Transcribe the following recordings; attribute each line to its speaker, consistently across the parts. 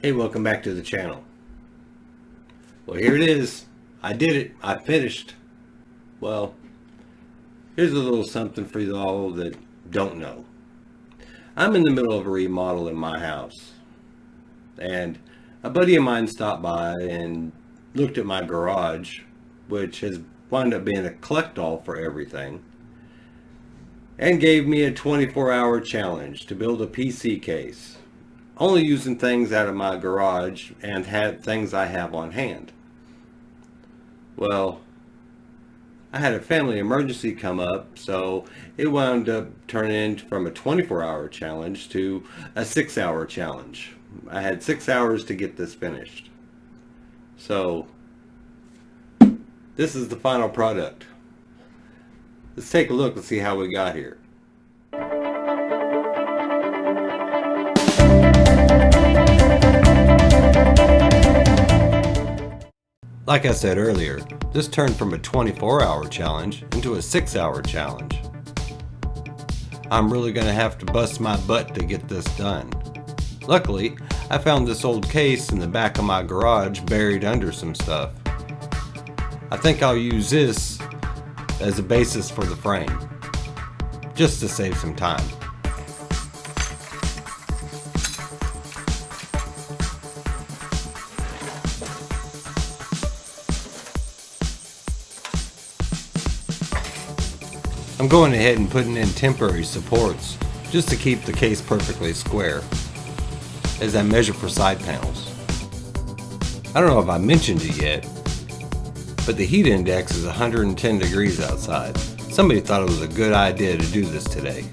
Speaker 1: Hey, welcome back to the channel. Well, here it is. I did it. I finished. Well, here's a little something for you all that don't know. I'm in the middle of a remodel in my house. And a buddy of mine stopped by and looked at my garage, which has wound up being a collect-all for everything, and gave me a 24-hour challenge to build a PC case, only using things out of my garage and had things I have on hand. Well, I had a family emergency come up, so it wound up turning from a 24-hour challenge to a 6-hour challenge. I had 6 hours to get this finished. So, this is the final product. Let's take a look and see how we got here. Like I said earlier, this turned from a 24-hour challenge into a 6-hour challenge. I'm really going to have to bust my butt to get this done. Luckily, I found this old case in the back of my garage buried under some stuff. I think I'll use this as a basis for the frame, just to save some time. I'm going ahead and putting in temporary supports just to keep the case perfectly square as I measure for side panels. I don't know if I mentioned it yet, but the heat index is 110 degrees outside. Somebody thought it was a good idea to do this today.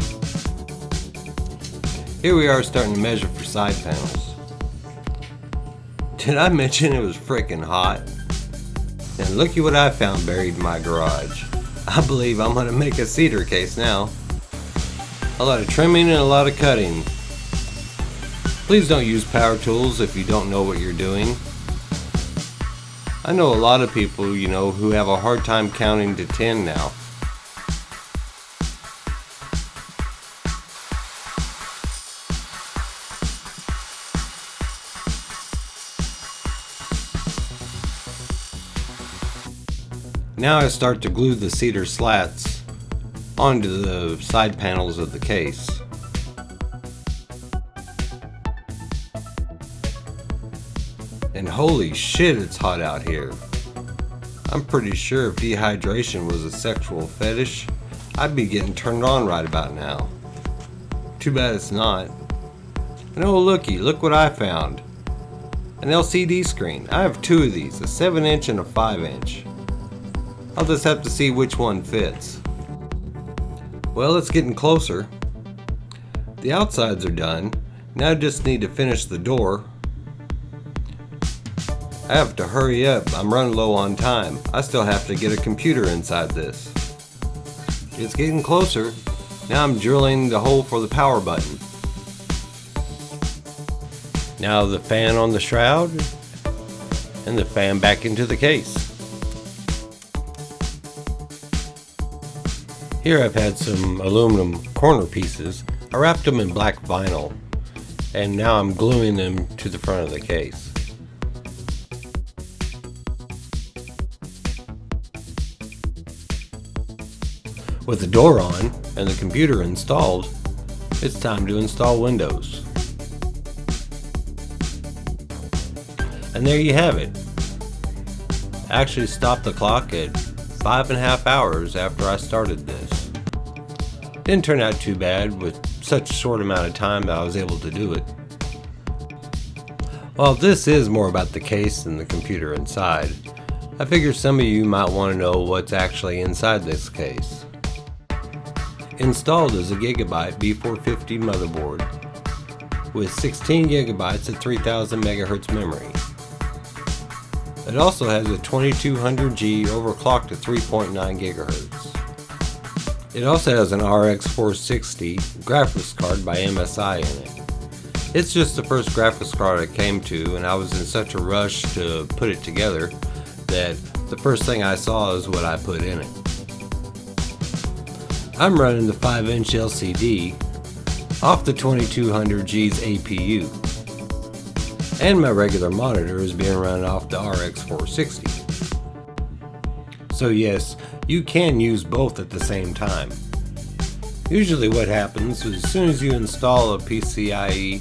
Speaker 1: Here we are starting to measure for side panels. Did I mention it was freaking hot? And looky what I found buried in my garage. I believe I'm going to make a cedar case now. A lot of trimming and a lot of cutting. Please don't use power tools if you don't know what you're doing. I know a lot of people, who have a hard time counting to 10 now. Now I start to glue the cedar slats onto the side panels of the case. And holy shit, it's hot out here. I'm pretty sure if dehydration was a sexual fetish, I'd be getting turned on right about now. Too bad it's not. And oh looky, look what I found. An LCD screen. I have two of these, a 7-inch and a 5-inch. I'll just have to see which one fits. Well, it's getting closer. The outsides are done. Now I just need to finish the door. I have to hurry up. I'm running low on time. I still have to get a computer inside this. It's getting closer. Now I'm drilling the hole for the power button. Now the fan on the shroud and the fan back into the case. Here I've had some aluminum corner pieces. I wrapped them in black vinyl, and now I'm gluing them to the front of the case. With the door on and the computer installed, it's time to install Windows. And there you have it. I actually stopped the clock at 5.5 hours after I started this. Didn't turn out too bad with such a short amount of time that I was able to do it. While this is more about the case than the computer inside, I figure some of you might want to know what's actually inside this case. Installed is a Gigabyte B450 motherboard with 16 gigabytes of 3000 megahertz memory. It also has a 2200G overclocked to 3.9 gigahertz. It also has an RX 460 graphics card by MSI in it. It's just the first graphics card I came to, and I was in such a rush to put it together that the first thing I saw is what I put in it. I'm running the 5-inch LCD off the 2200G's APU. and my regular monitor is being run off the RX 460. So yes, you can use both at the same time. Usually what happens is as soon as you install a PCIe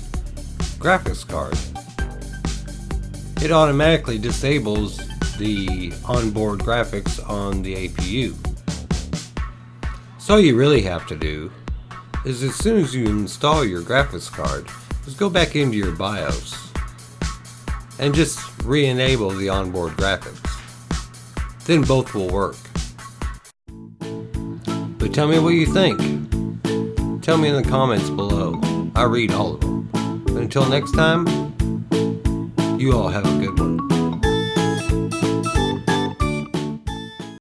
Speaker 1: graphics card, it automatically disables the onboard graphics on the APU. So all you really have to do is as soon as you install your graphics card, just go back into your BIOS and just re-enable the onboard graphics. Then both will work. But tell me what you think. Tell me in the comments below. I read all of them. But until next time, you all have a good one.